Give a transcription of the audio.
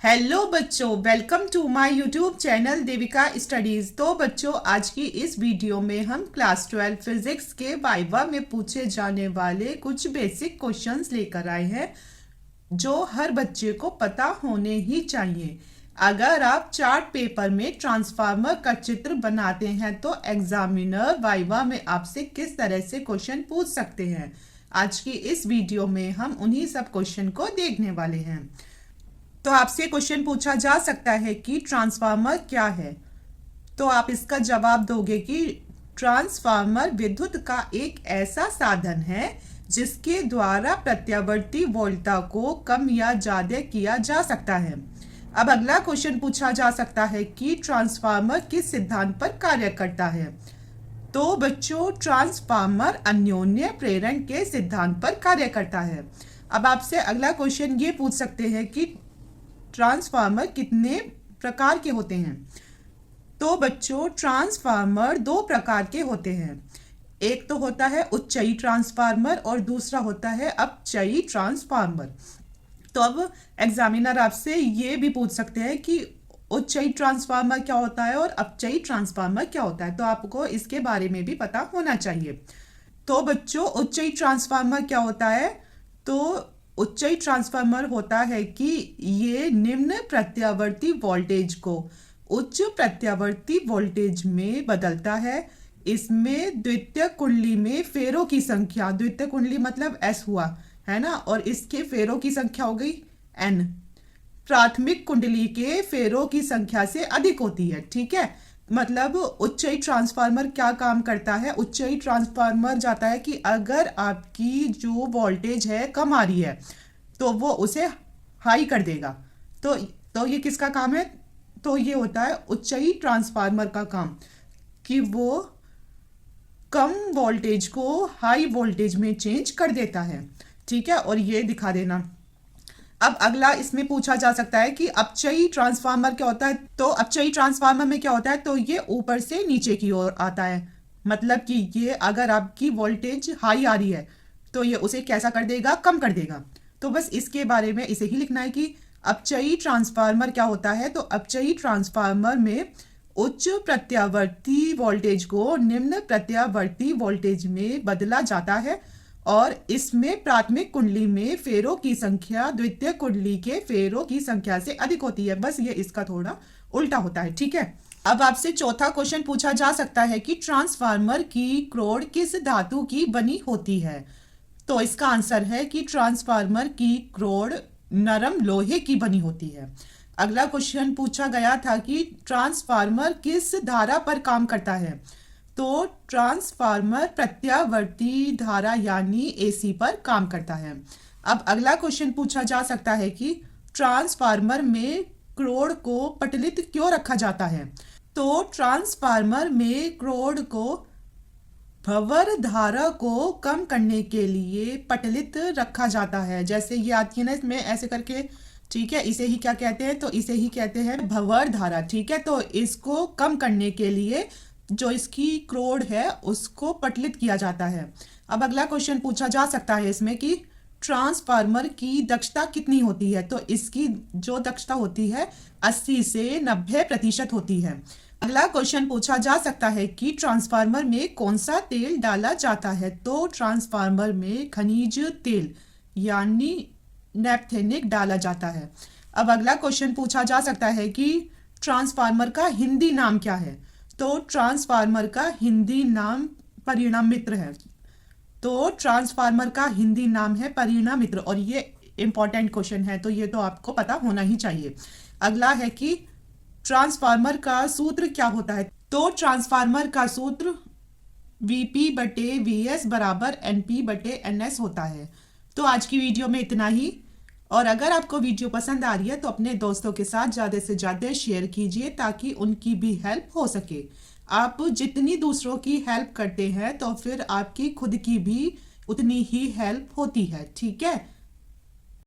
Hello बच्चों, welcome to my YouTube channel Devika Studies. तो बच्चों, आज की इस वीडियो में हम क्लास 12 फिजिक्स के वाइवा में पूछे जाने वाले कुछ बेसिक क्वेश्चंस लेकर आए हैं जो हर बच्चे को पता होने ही चाहिए। अगर आप चार्ट पेपर में ट्रांसफार्मर का चित्र बनाते हैं तो एग्जामिनर वाइवा में आपसे किस तरह से क्वेश्चन पूछ सकते हैं। आज की इस वीडियो में हम उन्हीं सब क्वेश्चन को देखने वाले हैं। तो आपसे क्वेश्चन पूछा जा सकता है कि ट्रांसफार्मर क्या है, तो आप इसका जवाब दोगे कि ट्रांसफार्मर विद्युत का एक ऐसा साधन है जिसके द्वारा प्रत्यावर्ती वोल्टता को कम या ज्यादा किया जा सकता है। अब अगला क्वेश्चन पूछा जा सकता है कि ट्रांसफार्मर किस सिद्धांत पर कार्य करता है। तो बच्चों, ट्रांसफार्मर अन्योन्य प्रेरण के सिद्धांत पर कार्य करता है। अब आपसे अगला क्वेश्चन ये पूछ सकते हैं कि ट्रांसफार्मर कितने प्रकार के होते हैं। तो बच्चों, ट्रांसफार्मर दो प्रकार के होते हैं। एक तो होता है उच्चयी ट्रांसफार्मर और दूसरा होता है अपचयी ट्रांसफार्मर। तो अब एग्जामिनर आपसे ये भी पूछ सकते हैं कि उच्चयी ट्रांसफार्मर क्या होता है और अपचयी ट्रांसफार्मर क्या होता है, तो आपको इसके बारे में भी पता होना चाहिए। तो बच्चों, उच्चयी ट्रांसफार्मर क्या होता है। तो उच्चयी ट्रांसफार्मर होता है कि ये निम्न प्रत्यावर्ती वोल्टेज को उच्च प्रत्यावर्ती वोल्टेज में बदलता है। इसमें द्वितीय कुंडली में फेरों की संख्या, द्वितीय कुंडली मतलब एस हुआ है ना, और इसके फेरों की संख्या हो गई एन, प्राथमिक कुंडली के फेरों की संख्या से अधिक होती है। ठीक है, मतलब उच्चयी ट्रांसफार्मर क्या काम करता है। उच्चयी ट्रांसफार्मर जाता है कि अगर आपकी जो वोल्टेज है कम आ रही है तो वो उसे हाई कर देगा। तो ये किसका काम है। तो ये होता है उच्चयी ट्रांसफार्मर का काम कि वो कम वोल्टेज को हाई वोल्टेज में चेंज कर देता है। ठीक है, और ये दिखा देना। अब अगला इसमें पूछा जा सकता है कि अपचयी ट्रांसफार्मर क्या होता है। तो अपचयी ट्रांसफार्मर में क्या होता है, तो ये ऊपर से नीचे की ओर आता है। मतलब कि ये अगर आपकी वोल्टेज हाई आ रही है तो ये उसे कैसा कर देगा, कम कर देगा। तो बस इसके बारे में इसे ही लिखना है कि अपचयी ट्रांसफार्मर क्या होता है। तो अपचयी ट्रांसफार्मर में उच्च प्रत्यावर्ती वोल्टेज को निम्न प्रत्यावर्ती वोल्टेज में बदला जाता है और इसमें प्राथमिक कुंडली में फेरों की संख्या द्वितीय कुंडली के फेरों की संख्या से अधिक होती है। बस ये इसका थोड़ा उल्टा होता है। ठीक है, अब आपसे चौथा क्वेश्चन पूछा जा सकता है कि ट्रांसफार्मर की क्रोड किस धातु की बनी होती है। तो इसका आंसर है कि ट्रांसफार्मर की क्रोड नरम लोहे की बनी होती है। अगला क्वेश्चन पूछा गया था कि ट्रांसफार्मर किस धारा पर काम करता है। तो ट्रांसफार्मर प्रत्यावर्ती धारा यानी एसी पर काम करता है। अब अगला क्वेश्चन पूछा जा सकता है कि ट्रांसफार्मर में क्रोड को पटलित क्यों रखा जाता है। तो ट्रांसफार्मर में क्रोड को भंवर धारा को कम करने के लिए पटलित रखा जाता है। जैसे ये आती है ना, इसमें ऐसे करके। ठीक है, इसे ही क्या कहते हैं, तो इसे ही कहते हैं भंवर धारा। ठीक है, तो इसको कम करने के लिए जो इसकी क्रोड है उसको पटलित किया जाता है। अब अगला क्वेश्चन पूछा जा सकता है इसमें कि ट्रांसफार्मर की दक्षता कितनी होती है। तो इसकी जो दक्षता होती है 80 से 90% होती है। अगला क्वेश्चन पूछा जा सकता है कि ट्रांसफार्मर में कौन सा तेल डाला जाता है। तो ट्रांसफार्मर में खनिज तेल यानी नैपथेनिक डाला जाता है। अब अगला क्वेश्चन पूछा जा सकता है कि ट्रांसफार्मर का हिंदी नाम क्या है। तो ट्रांसफार्मर का हिंदी नाम परिणामित्र है। तो ट्रांसफार्मर का हिंदी नाम है परिणामित्र, और ये इंपॉर्टेंट क्वेश्चन है तो ये तो आपको पता होना ही चाहिए। अगला है कि ट्रांसफार्मर का सूत्र क्या होता है। तो ट्रांसफार्मर का सूत्र VP/VS बराबर NP/NS होता है। तो आज की वीडियो में इतना ही, और अगर आपको वीडियो पसंद आ रही है तो अपने दोस्तों के साथ ज़्यादा से ज़्यादा शेयर कीजिए ताकि उनकी भी हेल्प हो सके। आप जितनी दूसरों की हेल्प करते हैं तो फिर आपकी खुद की भी उतनी ही हेल्प होती है। ठीक है।